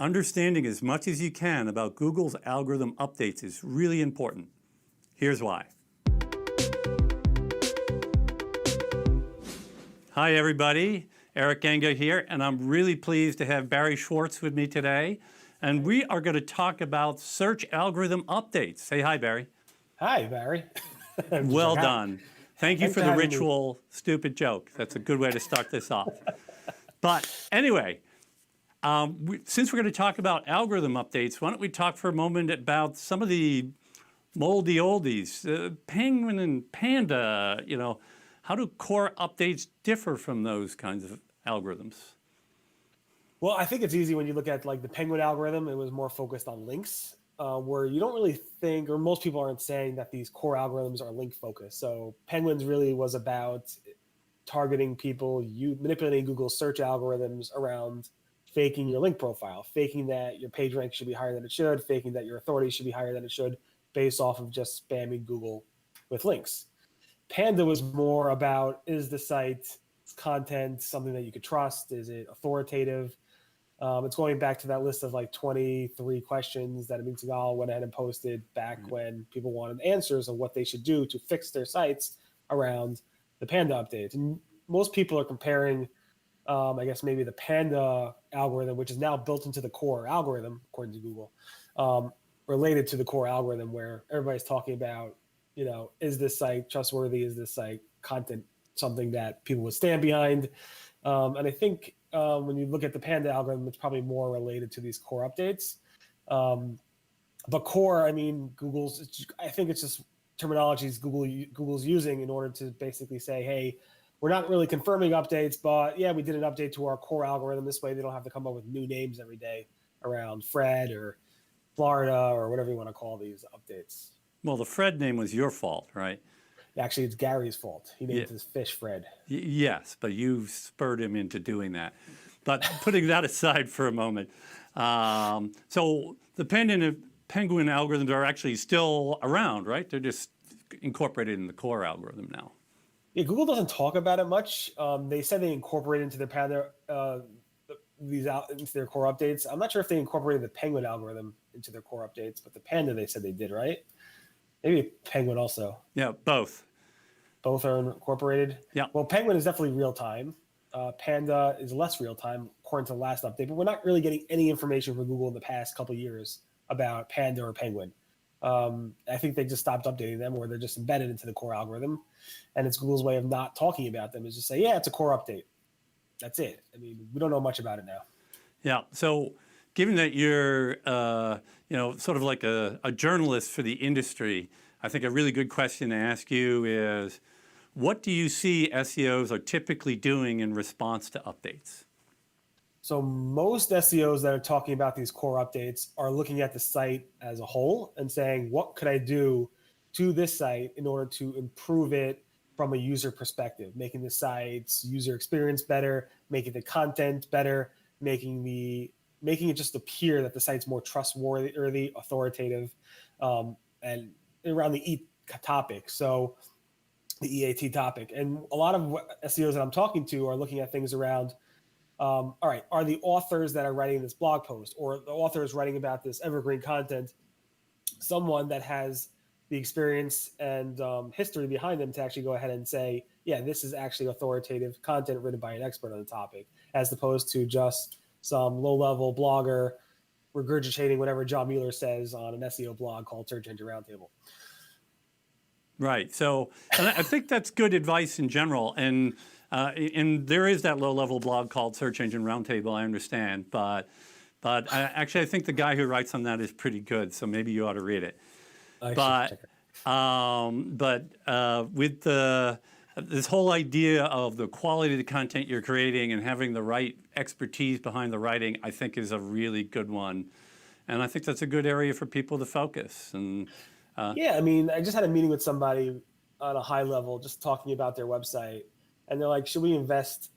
Understanding as much as you can about Google's algorithm updates is really important. Here's why. Hi, everybody. Eric Enge here, and I'm really pleased to have Barry Schwartz with me today. And we are going to talk about search algorithm updates. Say hi, Barry. Hi, Barry. Well done. Thank you Thanks for for the having ritual stupid joke. That's a good way to start this off. But anyway, since we're going to talk about algorithm updates, why don't we talk for a moment about some of the moldy oldies, Penguin and Panda, how do core updates differ from those kinds of algorithms? Well, I think it's easy when you look at like the Penguin algorithm. It was more focused on links, where you don't really think, or most people aren't saying that these core algorithms are link focused. So Penguins really was about targeting people, manipulating Google's search algorithms around faking your link profile, faking that your page rank should be higher than it should, faking that your authority should be higher than it should, based off of just spamming Google with links. Panda was more about, is the site's content something that you could trust? Is it authoritative? It's going back to that list of like 23 questions that Amit Segal went ahead and posted back when people wanted answers on what they should do to fix their sites around the Panda updates. And most people are comparing, I guess maybe the Panda algorithm, which is now built into the core algorithm, according to Google, related to the core algorithm, where everybody's talking about, is this site trustworthy? Is this site content something that people would stand behind? And I think when you look at the Panda algorithm, it's probably more related to these core updates. But core, I mean, I think it's just terminologies Google's using in order to basically say, hey, we're not really confirming updates, but yeah, we did an update to our core algorithm. This way they don't have to come up with new names every day around Fred or Florida or whatever you want to call these updates. Well, the Fred name was your fault, right? Actually, it's Gary's fault. He named his fish Fred. Yes, but you spurred him into doing that. But putting that aside for a moment, so the Penguin algorithms are actually still around, right? They're just incorporated in the core algorithm now. Yeah, Google doesn't talk about it much. They said they incorporated into their Panda into their core updates. I'm not sure if they incorporated the Penguin algorithm into their core updates, but the Panda they said they did, right? Maybe Penguin also. Yeah, both. Both are incorporated? Yeah. Well, Penguin is definitely real time. Panda is less real time, according to the last update, but we're not really getting any information from Google in the past couple of years about Panda or Penguin. I think they just stopped updating them, or they're just embedded into the core algorithm. And it's Google's way of not talking about them, is just say, yeah, it's a core update. That's it. I mean, we don't know much about it now. Yeah. So given that you're, sort of like a journalist for the industry, I think a really good question to ask you is, what do you see SEOs are typically doing in response to updates? So most SEOs that are talking about these core updates are looking at the site as a whole and saying, what could I do to this site in order to improve it from a user perspective, making the site's user experience better, making the content better, making it just appear that the site's more trustworthy, authoritative, and around the topic. So the EAT topic. And a lot of SEOs that I'm talking to are looking at things around, all right, are the authors that are writing this blog post or the authors writing about this evergreen content someone that has the experience and history behind them to actually go ahead and say, yeah, this is actually authoritative content written by an expert on the topic, as opposed to just some low-level blogger regurgitating whatever John Mueller says on an SEO blog called Search Engine Roundtable. Right. So, and I think that's good advice in general. And there is that low-level blog called Search Engine Roundtable, I understand. But I think the guy who writes on that is pretty good. So maybe you ought to read it. With this whole idea of the quality of the content you're creating and having the right expertise behind the writing, I think is a really good one. And I think that's a good area for people to focus. And yeah, I mean, I just had a meeting with somebody on a high level, just talking about their website, and they're like, should we invest,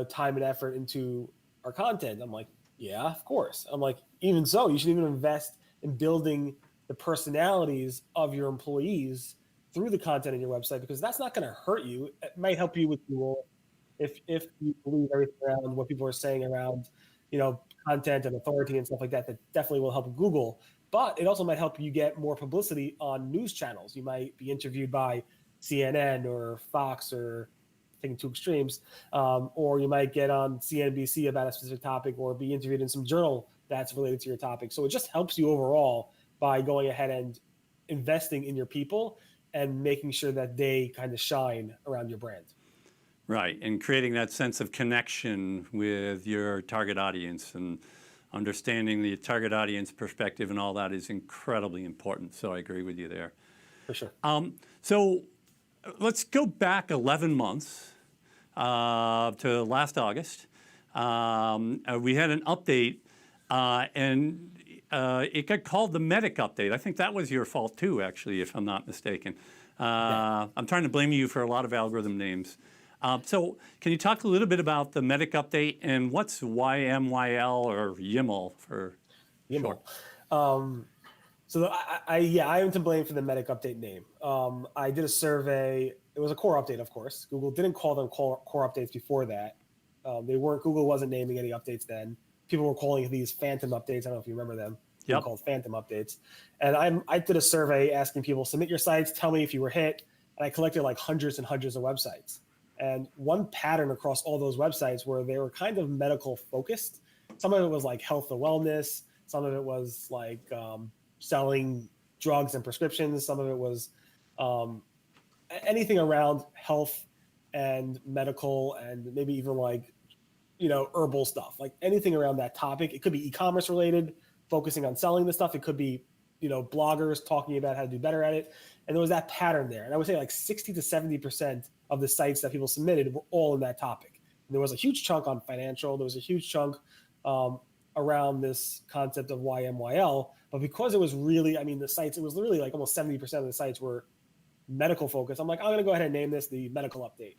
time and effort into our content? I'm like, yeah, of course. I'm like, even so, you should even invest in building the personalities of your employees through the content on your website, because that's not going to hurt you. It might help you with Google if you believe everything around what people are saying around, content and authority and stuff like that, that definitely will help Google. But it also might help you get more publicity on news channels. You might be interviewed by CNN or Fox, or taking two extremes, or you might get on CNBC about a specific topic, or be interviewed in some journal that's related to your topic. So it just helps you overall by going ahead and investing in your people and making sure that they kind of shine around your brand. Right, and creating that sense of connection with your target audience, and understanding the target audience perspective and all that is incredibly important. So I agree with you there. For sure. So let's go back 11 months to last August. We had an update, and it got called the Medic update. I think that was your fault too, actually, if I'm not mistaken. I'm trying to blame you for a lot of algorithm names. So can you talk a little bit about the Medic update, and what's YMYL or YML for short? So I am to blame for the Medic update name. I did a survey. It was a core update, of course. Google didn't call them core updates before that. Google wasn't naming any updates then. People were calling these phantom updates. I don't know if you remember them. They were called phantom updates. And I did a survey asking people, submit your sites, tell me if you were hit. And I collected like hundreds and hundreds of websites. And one pattern across all those websites were they were kind of medical focused. Some of it was like health and wellness. Some of it was like selling drugs and prescriptions. Some of it was anything around health and medical, and maybe even like, herbal stuff, like anything around that topic. It could be e-commerce related, focusing on selling the stuff. It could be, bloggers talking about how to do better at it. And there was that pattern there. And I would say like 60 to 70% of the sites that people submitted were all in that topic. And there was a huge chunk on financial. There was a huge chunk around this concept of YMYL. But because it was really, the sites, it was literally like almost 70% of the sites were medical focused. I'm like, I'm going to go ahead and name this the medical update.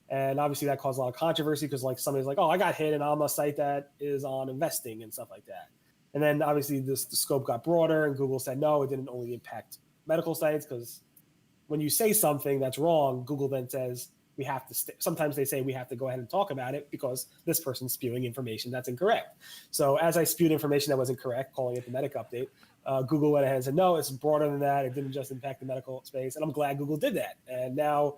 And obviously that caused a lot of controversy, because like somebody's like, oh, I got hit and I'm a site that is on investing and stuff like that. And then obviously the scope got broader, and Google said, no, it didn't only impact medical sites, because when you say something that's wrong, Google then says we have to sometimes they say we have to go ahead and talk about it because this person's spewing information that's incorrect. So as I spewed information that was incorrect, calling it the Medic update, Google went ahead and said, no, it's broader than that. It didn't just impact the medical space. And I'm glad Google did that. And now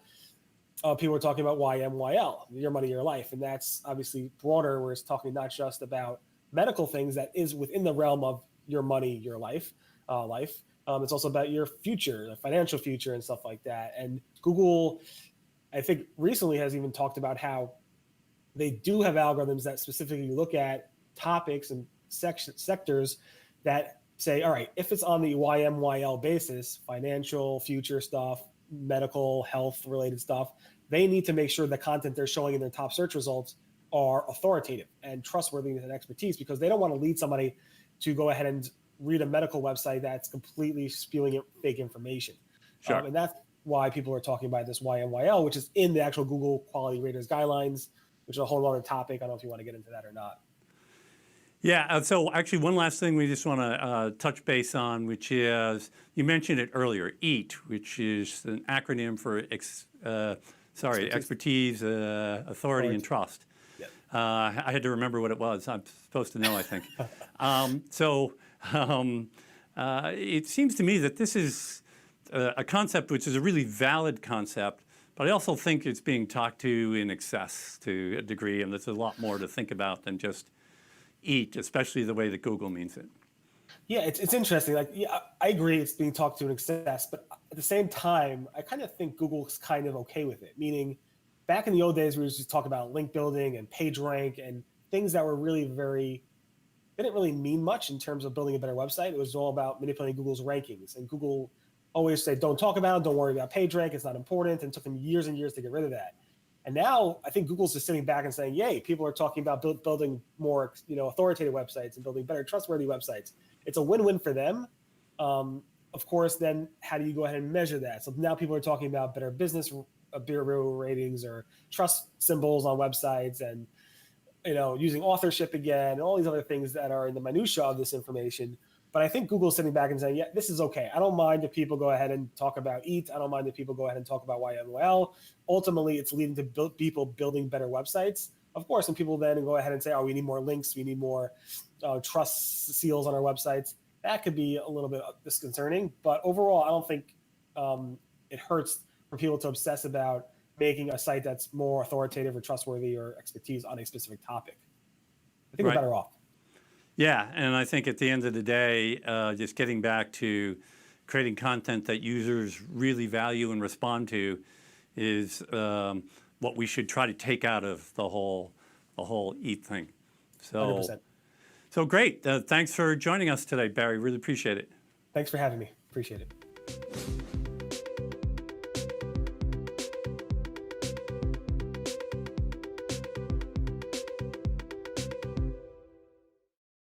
people are talking about YMYL, your money, your life. And that's obviously broader, where it's talking not just about medical things that is within the realm of your money, your life. It's also about your future, the financial future and stuff like that. And Google, I think recently has even talked about how they do have algorithms that specifically look at topics and sectors that say, all right, if it's on the YMYL basis, financial, future stuff, medical, health related stuff, they need to make sure the content they're showing in their top search results are authoritative and trustworthy and expertise, because they don't want to lead somebody to go ahead and read a medical website that's completely spewing fake information. Sure. And that's why people are talking about this YMYL, which is in the actual Google Quality Raters Guidelines, which is a whole other topic. I don't know if you want to get into that or not. Yeah, so actually one last thing we just want to touch base on, which is, you mentioned it earlier, EAT, which is an acronym for expertise, authority, and trust. Yep. I had to remember what it was. I'm supposed to know, I think. It seems to me that this is a concept which is a really valid concept, but I also think it's being talked to in excess to a degree, and there's a lot more to think about than just EAT, especially the way that Google means it. Yeah, it's interesting. Like, yeah, I agree it's being talked to in excess, but at the same time, I kind of think Google's kind of okay with it. Meaning, back in the old days, we used to talk about link building and page rank and things that were really they didn't really mean much in terms of building a better website. It was all about manipulating Google's rankings. And Google always said, don't talk about it, don't worry about page rank, it's not important. And it took them years and years to get rid of that. And now I think Google's just sitting back and saying, yay, people are talking about building more authoritative websites and building better trustworthy websites. It's a win-win for them. Of course, then how do you go ahead and measure that? So now people are talking about better business bureau ratings or trust symbols on websites, and using authorship again, and all these other things that are in the minutia of this information. But I think Google's sitting back and saying, yeah, this is okay. I don't mind if people go ahead and talk about EAT. I don't mind if people go ahead and talk about YML. Ultimately, it's leading to people building better websites. Of course, when people then go ahead and say, oh, we need more links, we need more trust seals on our websites, that could be a little bit disconcerting. But overall, I don't think it hurts for people to obsess about making a site that's more authoritative or trustworthy or expertise on a specific topic. I think we're better off. Yeah, and I think at the end of the day, just getting back to creating content that users really value and respond to is what we should try to take out of the whole EAT thing. So, 100%. So great. Thanks for joining us today, Barry. Really appreciate it. Thanks for having me. Appreciate it.